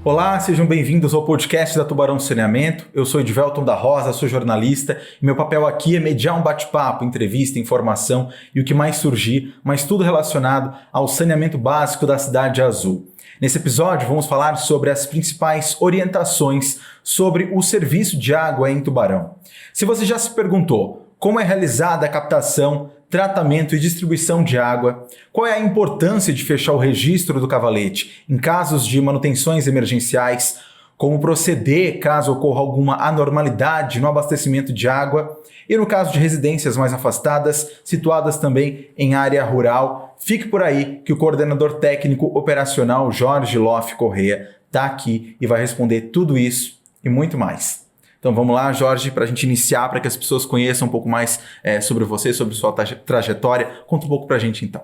Olá, sejam bem-vindos ao podcast da Tubarão Saneamento. Eu sou Edvelton da Rosa, sou jornalista e meu papel aqui é mediar um bate-papo, entrevista, informação e o que mais surgir, mas tudo relacionado ao saneamento básico da Cidade Azul. Nesse episódio vamos falar sobre as principais orientações sobre o serviço de água em Tubarão. Se você já se perguntou como é realizada a captação, tratamento e distribuição de água, qual é a importância de fechar o registro do cavalete em casos de manutenções emergenciais, como proceder caso ocorra alguma anormalidade no abastecimento de água e no caso de residências mais afastadas, situadas também em área rural, fique por aí que o coordenador técnico operacional Jorge Loff Correia está aqui e vai responder tudo isso e muito mais. Então vamos lá, Jorge, para a gente iniciar, para que as pessoas conheçam um pouco mais sobre você, sobre sua trajetória. Conta um pouco para a gente então.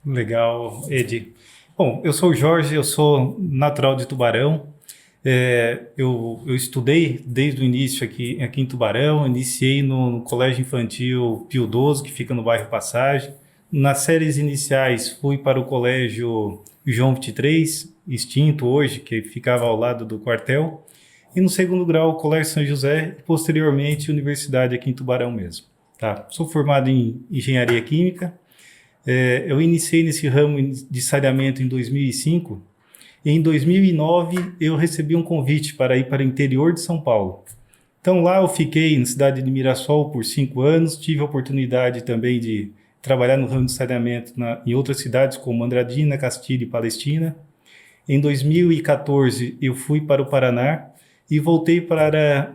Legal, Edi. Bom, eu sou o Jorge, eu sou natural de Tubarão. Eu estudei desde o início aqui em Tubarão, iniciei no Colégio Infantil Pio XII, que fica no bairro Passagem. Nas séries iniciais fui para o Colégio João 23, extinto hoje, que ficava ao lado do quartel. E no segundo grau, o Colégio São José e posteriormente Universidade aqui em Tubarão mesmo. Tá? Sou formado em Engenharia Química. Eu iniciei nesse ramo de saneamento em 2005 e em 2009 eu recebi um convite para ir para o interior de São Paulo. Então lá eu fiquei na cidade de Mirassol por 5 anos, tive a oportunidade também de trabalhar no ramo de saneamento em outras cidades como Andradina, Castilho e Palestina. Em 2014 eu fui para o Paraná e voltei para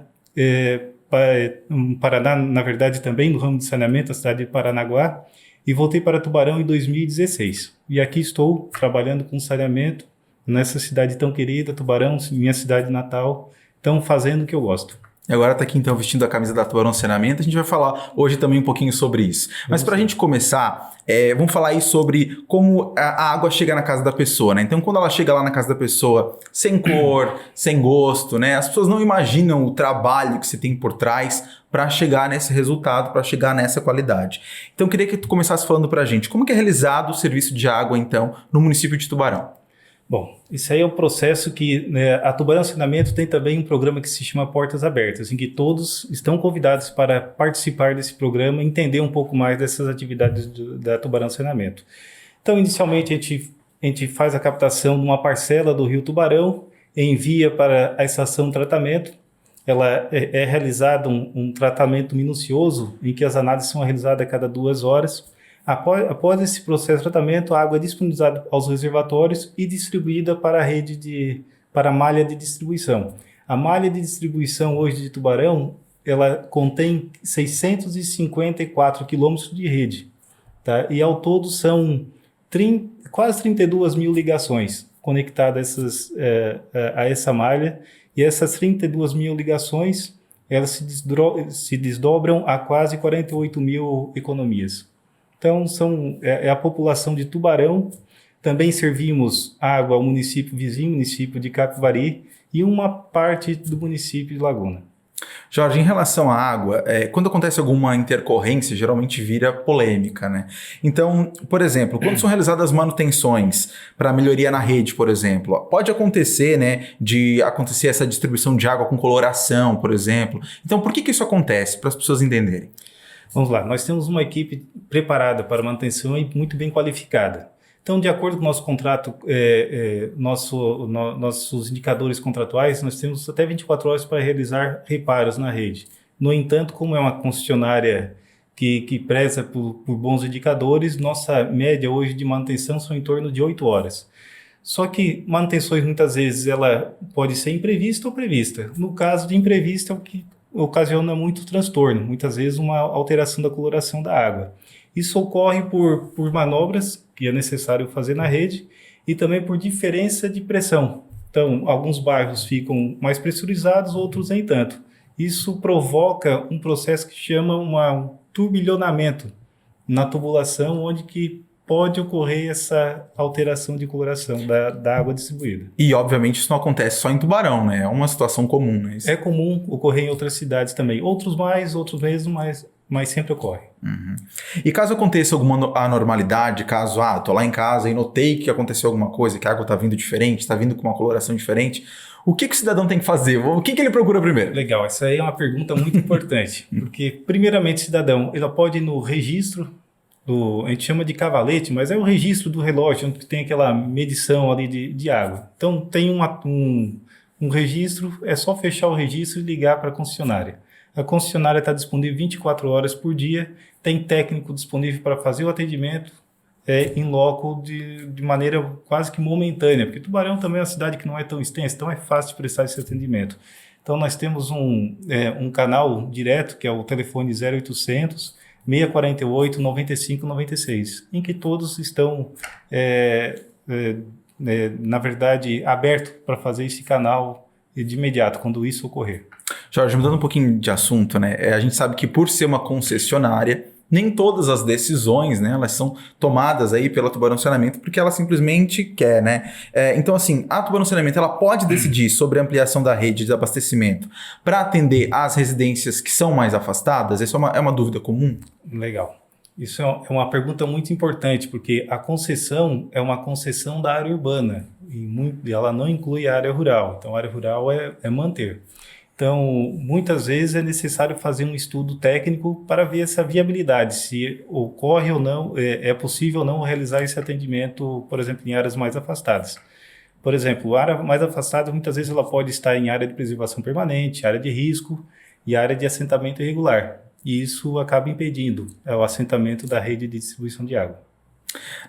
Paraná, na verdade também no ramo de saneamento, a cidade de Paranaguá, e voltei para Tubarão em 2016. E aqui estou trabalhando com saneamento nessa cidade tão querida, Tubarão, minha cidade natal, então fazendo o que eu gosto. E agora está aqui então vestindo a camisa da Tubarão Saneamento, a gente vai falar hoje também um pouquinho sobre isso. Mas para a gente começar, vamos falar aí sobre como a água chega na casa da pessoa, né? Então quando ela chega lá na casa da pessoa sem cor, sem gosto, né? As pessoas não imaginam o trabalho que você tem por trás para chegar nesse resultado, para chegar nessa qualidade. Então eu queria que tu começasse falando para a gente, como que é realizado o serviço de água então no município de Tubarão? Bom, isso aí é um processo que a Tubarão Saneamento tem também um programa que se chama Portas Abertas, em que todos estão convidados para participar desse programa e entender um pouco mais dessas atividades da Tubarão Saneamento. Então, inicialmente, a gente faz a captação de uma parcela do Rio Tubarão, envia para a estação de tratamento. Ela é realizado um tratamento minucioso, em que as análises são realizadas a cada 2 horas. Após esse processo de tratamento, a água é disponibilizada aos reservatórios e distribuída para para a malha de distribuição. A malha de distribuição hoje de Tubarão, ela contém 654 quilômetros de rede, tá? E ao todo são quase 32 mil ligações conectadas a essa malha, e essas 32 mil ligações elas se desdobram a quase 48 mil economias. Então, é a população de Tubarão. Também servimos água ao município vizinho, município de Capivari, e uma parte do município de Laguna. Jorge, em relação à água, quando acontece alguma intercorrência, geralmente vira polêmica, né? Então, por exemplo, quando são realizadas manutenções para melhoria na rede, por exemplo, pode acontecer, né, de acontecer essa distribuição de água com coloração, por exemplo. Então, por que isso acontece? Para as pessoas entenderem. Vamos lá, nós temos uma equipe preparada para manutenção e muito bem qualificada. Então, de acordo com o nosso contrato, nossos indicadores contratuais, nós temos até 24 horas para realizar reparos na rede. No entanto, como é uma concessionária que preza por bons indicadores, nossa média hoje de manutenção são em torno de 8 horas. Só que manutenções, muitas vezes, ela pode ser imprevista ou prevista. No caso de imprevista, é o que ocasiona muito transtorno, muitas vezes uma alteração da coloração da água. Isso ocorre por manobras que é necessário fazer na rede e também por diferença de pressão. Então, alguns bairros ficam mais pressurizados, outros nem tanto. Isso provoca um processo que chama um turbilhonamento na tubulação, onde que pode ocorrer essa alteração de coloração da água distribuída. E, obviamente, isso não acontece só em Tubarão, né? É uma situação comum, né? É comum ocorrer em outras cidades também. Outros mais, outros menos, mas mas sempre ocorre. Uhum. E caso aconteça alguma anormalidade, caso, tô lá em casa e notei que aconteceu alguma coisa, que a água está vindo diferente, está vindo com uma coloração diferente, o que o cidadão tem que fazer? O que ele procura primeiro? Legal, essa aí é uma pergunta muito importante, porque primeiramente o cidadão, ele pode ir no registro, a gente chama de cavalete, mas é o registro do relógio, onde tem aquela medição ali de água. Então tem um registro, é só fechar o registro e ligar para a concessionária. A concessionária está disponível 24 horas por dia, tem técnico disponível para fazer o atendimento em loco de maneira quase que momentânea, porque Tubarão também é uma cidade que não é tão extensa, então é fácil de prestar esse atendimento. Então nós temos um canal direto, que é o telefone 0800 648 95 96, em que todos estão, na verdade, abertos para fazer esse canal de imediato, quando isso ocorrer. Jorge, mudando um pouquinho de assunto, né? A gente sabe que por ser uma concessionária, nem todas as decisões, né, elas são tomadas aí pela Tubarão Saneamento porque ela simplesmente quer, né? Então, assim, a Tubarão Saneamento, ela pode decidir sobre a ampliação da rede de abastecimento para atender às residências que são mais afastadas? Essa é uma dúvida comum? Legal. Isso é uma pergunta muito importante, porque a concessão é uma concessão da área urbana e ela não inclui a área rural. Então, a área rural é manter. Então, muitas vezes é necessário fazer um estudo técnico para ver essa viabilidade, se ocorre ou não, é possível ou não realizar esse atendimento, por exemplo, em áreas mais afastadas. Por exemplo, a área mais afastada, muitas vezes ela pode estar em área de preservação permanente, área de risco e área de assentamento irregular. E isso acaba impedindo o assentamento da rede de distribuição de água.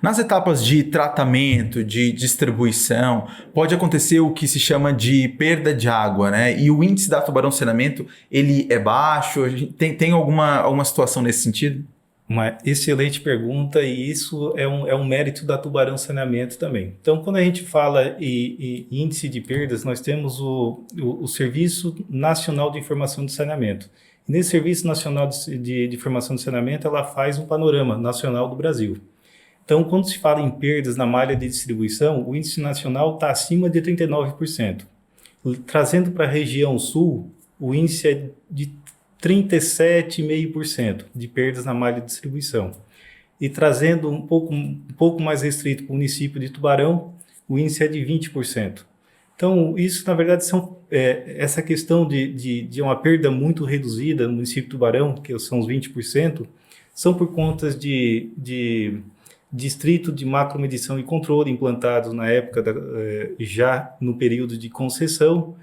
Nas etapas de tratamento, de distribuição, pode acontecer o que se chama de perda de água, né? E o índice da Tubarão Saneamento, ele é baixo? Tem alguma situação nesse sentido? Uma excelente pergunta, e isso é um mérito da Tubarão Saneamento também. Então, quando a gente fala em índice de perdas, nós temos o Serviço Nacional de Informação de Saneamento. E nesse Serviço Nacional de Informação de Saneamento, ela faz um panorama nacional do Brasil. Então, quando se fala em perdas na malha de distribuição, o índice nacional está acima de 39%. Trazendo para a região sul, o índice é de 37,5% de perdas na malha de distribuição. E trazendo um pouco mais restrito para o município de Tubarão, o índice é de 20%. Então, isso, na verdade, essa questão de uma perda muito reduzida no município de Tubarão, que são os 20%, são por conta de distrito de macromedição e controle implantados na época, já no período de concessão.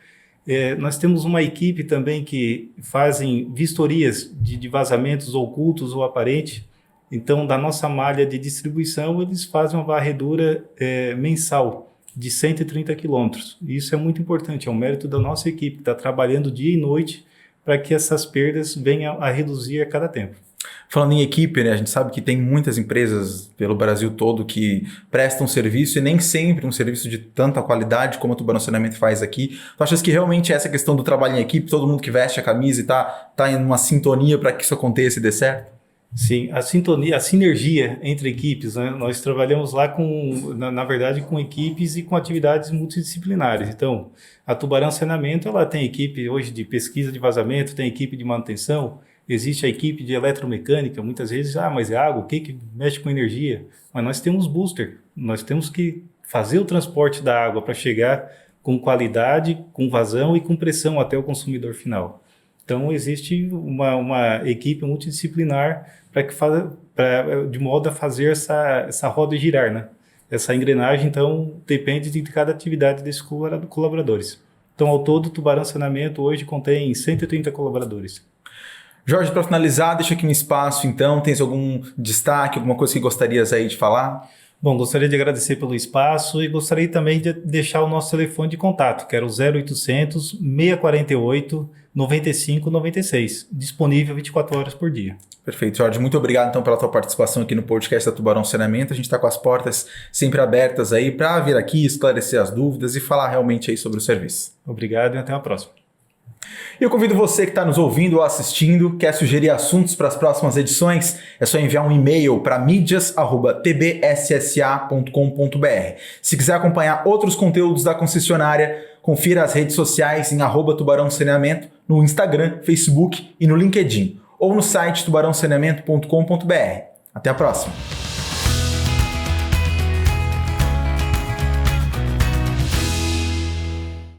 Nós temos uma equipe também que fazem vistorias de vazamentos ocultos ou aparentes. Então, da nossa malha de distribuição, eles fazem uma varredura mensal de 130 quilômetros. Isso é muito importante, é um mérito da nossa equipe, que está trabalhando dia e noite para que essas perdas venham a reduzir a cada tempo. Falando em equipe, né, a gente sabe que tem muitas empresas pelo Brasil todo que prestam serviço e nem sempre um serviço de tanta qualidade como a Tubarão Saneamento faz aqui. Tu achas que realmente essa questão do trabalho em equipe, todo mundo que veste a camisa e tá em uma sintonia para que isso aconteça e dê certo? Sim, a sinergia entre equipes, né? Nós trabalhamos lá na verdade, com equipes e com atividades multidisciplinares. Então, a Tubarão Saneamento, ela tem equipe hoje de pesquisa de vazamento, tem equipe de manutenção, existe a equipe de eletromecânica, muitas vezes, mas é água, o que mexe com energia? Mas nós temos booster, nós temos que fazer o transporte da água para chegar com qualidade, com vazão e com pressão até o consumidor final. Então, existe uma equipe multidisciplinar de modo a fazer essa roda girar, né? Essa engrenagem, então, depende de cada atividade desses colaboradores. Então, ao todo, o Tubarão Saneamento hoje contém 130 colaboradores. Jorge, para finalizar, deixa aqui um espaço, então, tens algum destaque, alguma coisa que gostarias aí de falar? Bom, gostaria de agradecer pelo espaço e gostaria também de deixar o nosso telefone de contato, que era o 0800 648 95 96, disponível 24 horas por dia. Perfeito, Jorge. Muito obrigado, então, pela tua participação aqui no podcast da Tubarão Saneamento. A gente está com as portas sempre abertas aí para vir aqui, esclarecer as dúvidas e falar realmente aí sobre o serviço. Obrigado e até a próxima. E eu convido você que está nos ouvindo ou assistindo, quer sugerir assuntos para as próximas edições, é só enviar um e-mail para mídias@tbssa.com.br. Se quiser acompanhar outros conteúdos da concessionária, confira as redes sociais em @Tubarão Saneamento no Instagram, Facebook e no LinkedIn. ou no site tubarãosaneamento.com.br. Até a próxima!